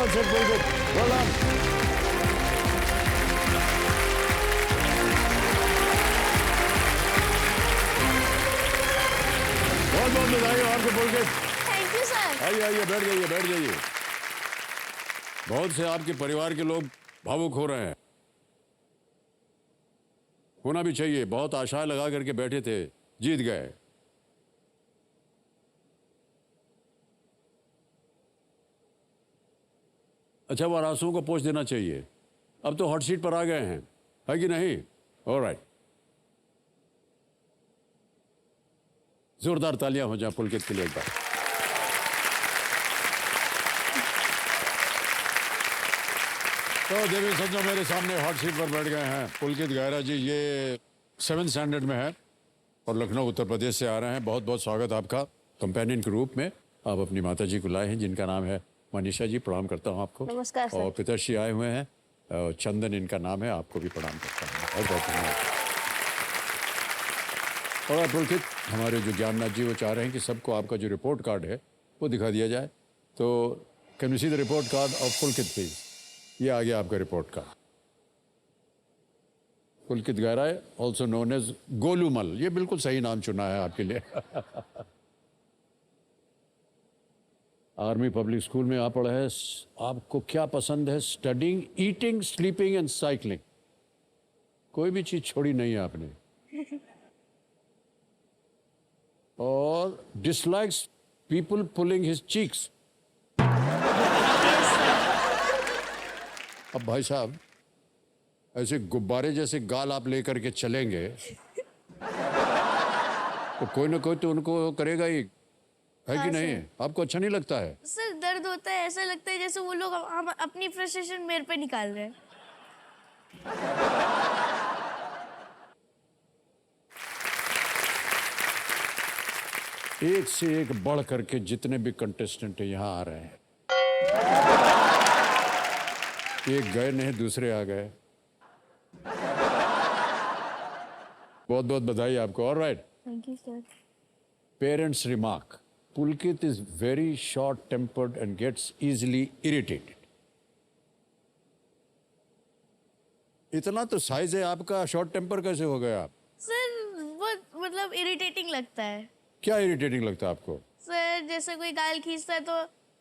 That's it, Pulkit, well done. बहुत बहुत बधाई हो आपको पुलकित। Thank you sir. आइए आइए, बैठ जाइए बैठ जाइए। बहुत से आपके परिवार के लोग भावुक हो रहे हैं, होना भी चाहिए। बहुत आशाएं लगा करके बैठे थे, जीत गए। अच्छा, वो आंसुओं को पोंछ देना चाहिए। अब तो हॉट सीट पर आ गए हैं, है कि नहीं? ऑलराइट, जोरदार तालियां हो जाए पुलकित के लिए एक बार। तो देवी सज्जनों, मेरे सामने हॉट सीट पर बैठ गए हैं पुलकित गहरा जी। ये 7th स्टैंडर्ड में है और लखनऊ उत्तर प्रदेश से आ रहे हैं। बहुत बहुत स्वागत आपका कंपेनियन के रूप में। आप अपनी माता जी को लाए हैं जिनका नाम है मनीषा जी। प्रणाम करता हूँ आपको। नमस्कार सर। और पिताश्री आए हुए हैं, चंदन इनका नाम है। आपको भी प्रणाम करता हूँ, बहुत बहुत धन्यवाद। और पुलकित, हमारे जो ज्ञाननाथ जी वो चाह रहे हैं कि सबको आपका जो रिपोर्ट कार्ड है वो दिखा दिया जाए। तो can you see the report card of Pulkit please? ये आ गया आपका रिपोर्ट कार्ड। पुलकित गहरा, ऑल्सो नोन एज गोलूमल। ये बिल्कुल सही नाम चुना है आपके लिए। आर्मी पब्लिक स्कूल में आप पढ़े हैं। आपको क्या पसंद है? Studying, eating, sleeping and cycling. कोई भी चीज छोड़ी नहीं है आपने। और dislikes people pulling his cheeks. अब भाई साहब, ऐसे गुब्बारे जैसे गाल आप लेकर के चलेंगे तो कोई ना कोई तो उनको करेगा ही, है कि नहीं? आपको अच्छा नहीं लगता है? सर दर्द होता है, ऐसा लगता है जैसे वो लोग हम अपनी फ्रस्ट्रेशन मेरे पे निकाल रहे हैं। एक से एक बढ़ करके जितने भी कंटेस्टेंट यहाँ आ रहे हैं, एक गए नहीं दूसरे आ गए। बहुत बहुत बधाई आपको। Alright, thank you sir. Parents remark, Pulkit is very short tempered and gets easily irritated. इतना तो साइज है आपका, शॉर्ट टेम्पर कैसे हो गया आप? सर वो मतलब इरिटेटिंग लगता है। क्या इरिटेटिंग लगता है आपको? सर जैसे कोई गाल खींचता है तो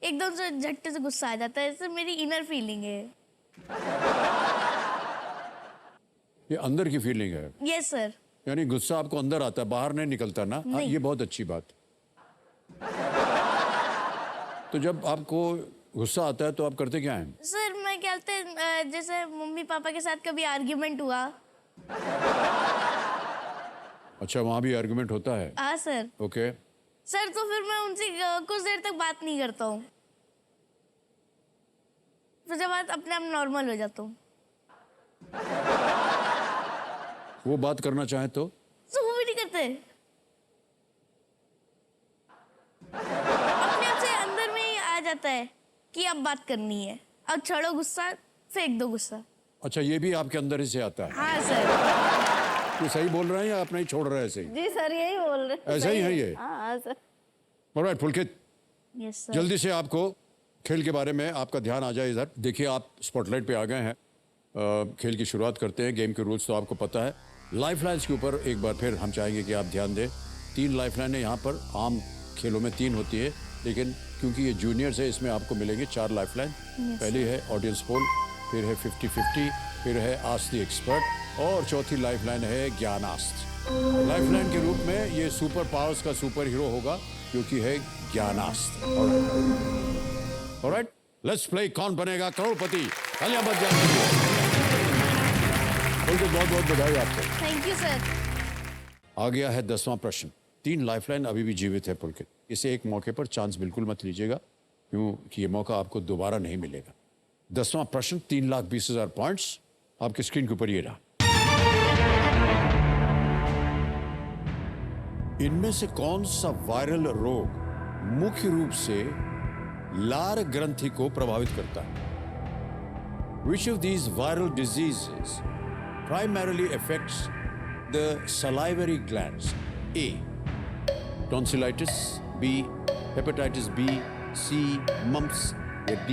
एकदम से झट्टे से गुस्सा आ जाता है। सर मेरी इनर फीलिंग है। ये अंदर की फीलिंग है? Yes sir. यानी गुस्सा आपको अंदर आता है, बाहर नहीं निकलता ना? हाँ, ये बहुत अच्छी बात। तो जब आपको गुस्सा आता है तो आप करते क्या हैं? सर मैं क्या कहते हैं, जैसे मम्मी पापा के साथ कभी आर्ग्यूमेंट हुआ। अच्छा, वहां भी आर्गुमेंट होता है? हाँ सर। ओके। सर तो फिर मैं उनसे कुछ देर तक बात नहीं करता हूँ, फिर जब बात अपने आप नॉर्मल हो जाता हूँ। वो बात करना चाहे तो? सर वो भी नहीं करते। अपने आप से अंदर में ही आ जाता है कि अब बात करनी है, अब छोड़ो गुस्सा, फेंक दो गुस्सा। अच्छा, ये भी आपके अंदर ही से आता है? हाँ सर। ये सही बोल रहे हैं या अपना ही छोड़ रहे हैं ऐसे ही? जी सर यही बोल रहे हैं। ऐसा ही है ये? हाँ सर। ऑलराइट पुलकित, यस सर। जल्दी से आपको खेल के बारे में आपका ध्यान आ जाए इधर। देखिए, आप स्पॉटलाइट पे आ गए हैं। खेल की शुरुआत करते हैं। गेम के रूल्स तो आपको पता है। लाइफ लाइन्स के ऊपर एक बार फिर हम चाहेंगे कि आप ध्यान दें। 3 लाइफ लाइनें यहाँ पर, आम खेलों में 3 होती है, लेकिन क्योंकि ये जूनियर्स है इसमें आपको मिलेंगे 4 लाइफ लाइन। पहली है ऑडियंस पोल, फिर है 50-50, फिर है आस्क द एक्सपर्ट और चौथी लाइफ लाइन है ज्ञानास्त्र। लाइफ लाइन के रूप में ये सुपर पावर्स का सुपर हीरो होगा क्योंकि है ज्ञानास्त्र। ऑलराइट, लेट्स प्ले कौन बनेगा करोड़पति। तालियां बज जाएंगी। बहुत बहुत बधाई आपको। Thank you sir. आ गया है 10वां प्रश्न। 3 लाइफलाइन अभी भी जीवित है पुलकित। इसे एक मौके पर चांस बिल्कुल मत लीजिएगा, क्योंकि ये मौका आपको दोबारा नहीं मिलेगा। 10वां प्रश्न, 3,20,000 पॉइंट्स आपकी स्क्रीन के ऊपर ये रहा। इनमें से कौन सा वायरल रोग मुख्य रूप से लार ग्रंथि को प्रभावित करता है? Which of these viral diseases primarily affects the salivary glands? A. Tonsillitis. B. Hepatitis B. C. Mumps. या D.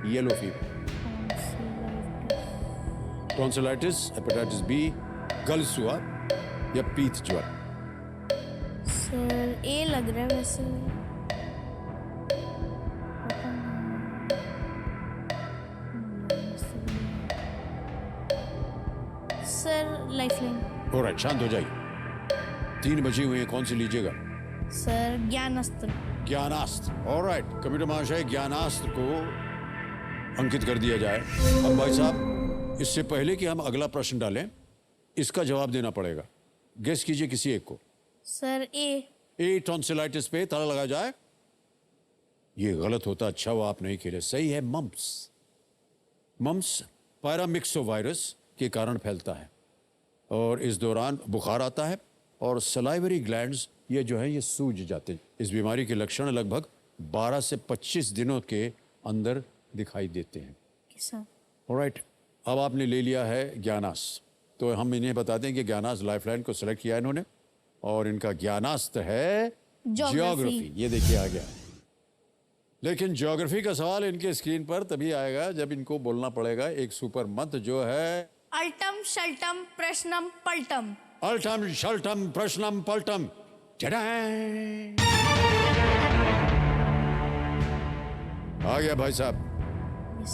Yellow fever, tonsillitis, hepatitis B, गलसुआ या पीत ज्वर। सर ए लग रहा है वैसे। Sir lifeline. ऑलराइट, शांत हो जाइए। 3 बची हुई हैं, कौन सी लीजिएगा? सर ज्ञान अस्त्र। ज्ञानास्त्र। ऑलराइट, कंप्यूटर महाशय ज्ञानास्त्र को अंकित कर दिया जाए। अब भाई साहब, इससे पहले कि हम अगला प्रश्न डालें, इसका जवाब देना पड़ेगा। गेस कीजिए किसी एक को। सर ए। टॉन्सिलाइटिस पे ताला लगा जाए। ये गलत होता, अच्छा वो आप नहीं खेले। सही है मम्प्स। मम्प्स पैरामिक्सोवायरस के कारण फैलता है और इस दौरान बुखार आता है और सलाइवरी ग्लैंड्स ये जो है ये सूज जाते हैं। इस बीमारी के लक्षण लगभग 12 से 25 दिनों के अंदर दिखाई देते हैं। सर ऑलराइट, अब आपने ले लिया है ज्ञानास्त्र, तो हम इन्हें बताते हैं कि ज्ञानास्त्र लाइफलाइन को सिलेक्ट किया इन्होंने और इनका ज्ञानास्त्र है ज्योग्राफी। ये देखिए आ गया। लेकिन ज्योग्राफी का सवाल इनके स्क्रीन पर तभी आएगा जब इनको बोलना पड़ेगा एक सुपर मंत्र जो है अल्टम शल्टम प्रश्नम पल्टम। अल्टम शल्टम प्रश्नम पल्टम। आ गया भाई साहब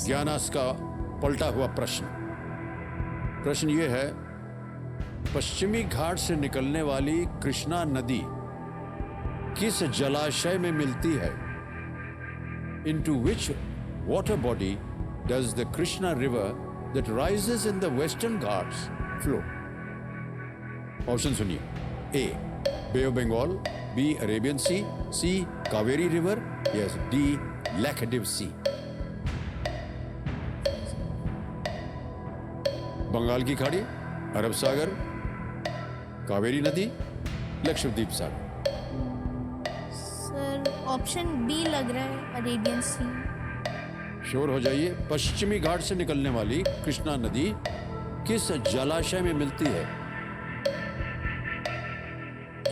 ज्ञानास्त्र का पलटा हुआ प्रश्न। प्रश्न ये है, पश्चिमी घाट से निकलने वाली कृष्णा नदी किस जलाशय में मिलती है? Into which water body does the Krishna river that rises in the Western Ghats flow? Option सुनिए। A. Bay of Bengal, B. Arabian Sea, C. Kaveri River, yes, D. Laccadive Sea. Bengal की खाड़ी, अरब सागर, कावेरी नदी, लक्षद्वीप सागर। सर ऑप्शन बी लग रहा है, अरेबियन सी। श्योर हो जाइए। पश्चिमी घाट से निकलने वाली कृष्णा नदी किस जलाशय में मिलती है?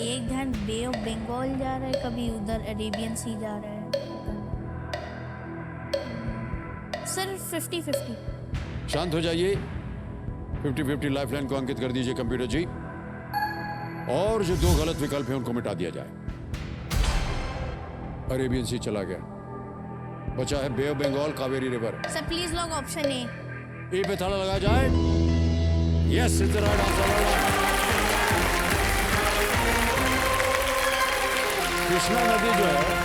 एक ध्यान बे ऑफ बंगाल जा रहा है, कभी उधर अरेबियन सी जा रहा है। सर 50-50। शांत हो जाइए। 50-50 लाइफलाइन को अंकित कर दीजिए कंप्यूटर जी, और जो 2 गलत विकल्प हैं उनको मिटा दिया जाए। अरेबियन सी चला गया, बचा है bay of Bengal, Kaveri river. Sir please lock option A पे ताला लगा जाए। Yes, is the right answer. Krishna नदी जो है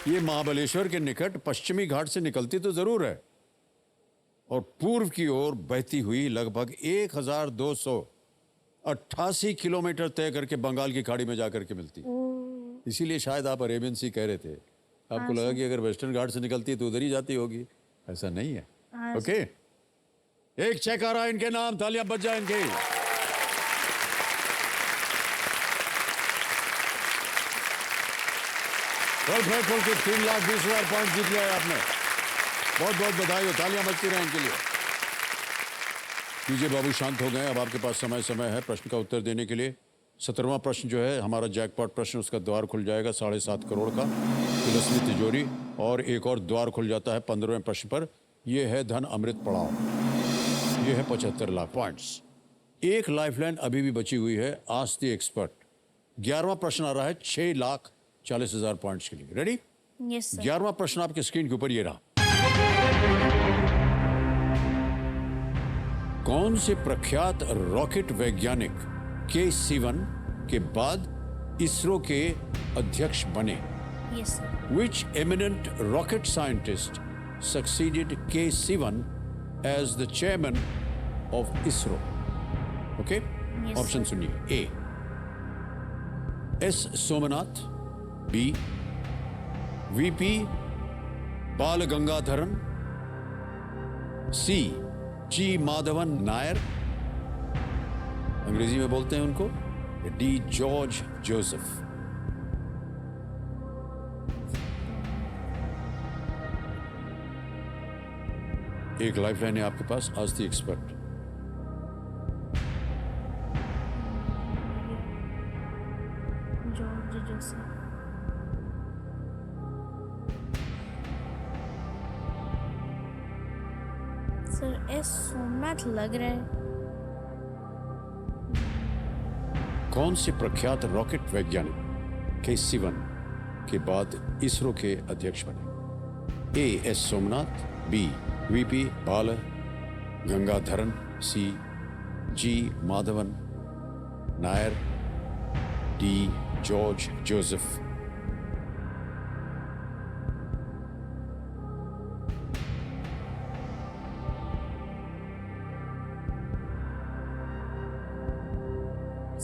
ये महाबलेश्वर के निकट पश्चिमी घाट से निकलती तो जरूर है और पूर्व की ओर बहती हुई लगभग 1288 किलोमीटर तय करके बंगाल की खाड़ी में जाकर के मिलती। इसीलिए शायद आप अरेबियन सी कह रहे थे। आपको लगा कि अगर वेस्टर्न घाट से निकलती है तो उधर ही जाती होगी। ऐसा नहीं है। ओके, एक चेक आ रहा है इनके नाम, तालियां बज जाए इनकी। फुल के 3,20,000 पॉइंट जीत लिया आपने। बहुत बहुत बधाई हो, तालियां बजती रहे इनके लिए। लीजिए बाबू, शांत हो गए। अब आपके पास समय है प्रश्न का उत्तर देने के लिए। 17वां प्रश्न जो है हमारा जैकपॉट प्रश्न, उसका द्वार खुल जाएगा 7.5 करोड़ का, तिलस्मी तिजोरी, और एक और द्वार खुल जाता है 15वें प्रश्न पर। यह है धन अमृत पड़ाव। यह है 75 लाख पॉइंट्स। एक लाइफलाइन अभी भी बची हुई है, आस्क द एक्सपर्ट। 11वां प्रश्न आ रहा है 6,40,000 पॉइंट्स के लिए। रेडी? Yes sir. 11वां प्रश्न आपके स्क्रीन के ऊपर ये रहा। कौन से प्रख्यात रॉकेट वैज्ञानिक K-Sivan के बाद इसरो के अध्यक्ष बने? Yes sir. Which eminent rocket scientist succeeded K-Sivan as the chairman of ISRO? Okay? Yes, option sir. सुनिए। A. S. Somnath, B. VP बाल गंगाधरन, C. G. माधवन नायर, अंग्रेजी में बोलते हैं उनको, D. George Joseph. एक लाइफलाइन है आपके पास, आज the expert. George Joseph. Sir S Somnath लग रहा है। कौन से प्रख्यात रॉकेट वैज्ञानिक के सिवन के बाद इसरो के अध्यक्ष बने? A S Somnath, B V P Bal Gangadharan, C G Madhavan Nair, D George Joseph.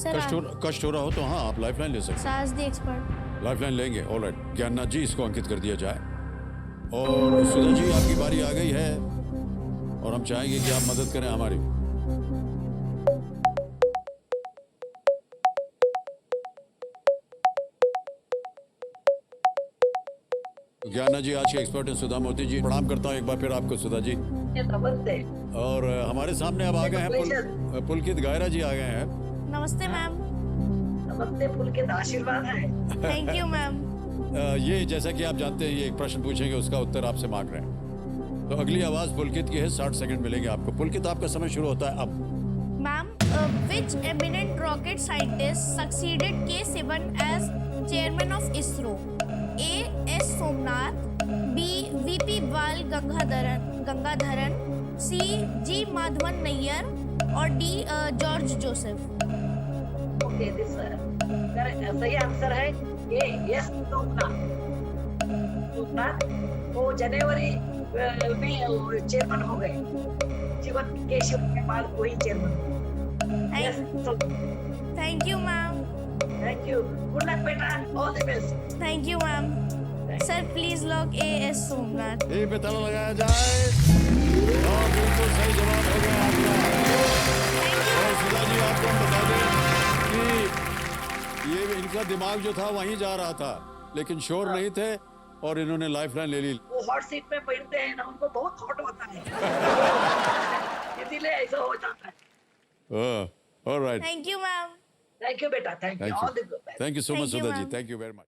Sir कष्ट हो रहा हो तो हाँ, आप लाइफलाइन ले सकते हैं। साज द एक्सपर्ट। लाइफलाइन लेंगे। ऑलराइट, ज्ञाननाथ जी, इसको अंकित कर दिया जाए। और सुधा जी, आपकी बारी आ गई है और हम चाहेंगे कि आप मदद करें हमारी। ज्ञाननाथ जी आज के एक्सपर्ट हैं सुधा मोती जी। प्रणाम करता हूँ एक बार फिर आपको सुधा जी। नमस्ते। और हमारे सामने अब आ गए हैं पुलकित गायरा जी आ गए हैं। नमस्ते मैम। नमस्ते, पुलकित आशीर्वाद है। Thank you ma'am. ये जैसा कि आप जानते हैं, ये एक प्रश्न पूछेंगे, उसका उत्तर आपसे मांग रहे हैं। तो अगली आवाज पुलकित की है, 60 सेकंड मिलेंगे आपको। पुलकित, आपका समय शुरू होता है अब। Ma'am, which eminent rocket scientist succeeded K7 as chairman of ISRO? A. S. Somnath, B. V.P. Bal Gangadharan, C. G. Madhavan Nair, और D. George Joseph. Okay, this सही आंसर है ए यस सोमनाथ। सोमनाथ वो जनवरी में चेयरमैन हो गए। जीवन के शिव के बाद वही chairman. Yes, Thank you ma'am. Thank you. Good luck बेटा, all the best. Thank you ma'am. Sir please lock A. S. Somnath. A पे ताला लगाया जाए। और बिल्कुल सही जवाब हो गया आपका। और सुधा जी, आपको हम बता दें कि ये इनका दिमाग जो था वहीं जा रहा था, लेकिन शोर नहीं थे और इन्होंने लाइफलाइन ले ली। वो हॉट सीट पे बैठते हैं ना, उनको बहुत हॉट होता है। इसीलिए ऐसा हो जाता है। All right, thank you ma'am. Thank you बेटा, thank you, all the best. Thank you so much Thank you, Sudha ji, ma'am. Thank you very much.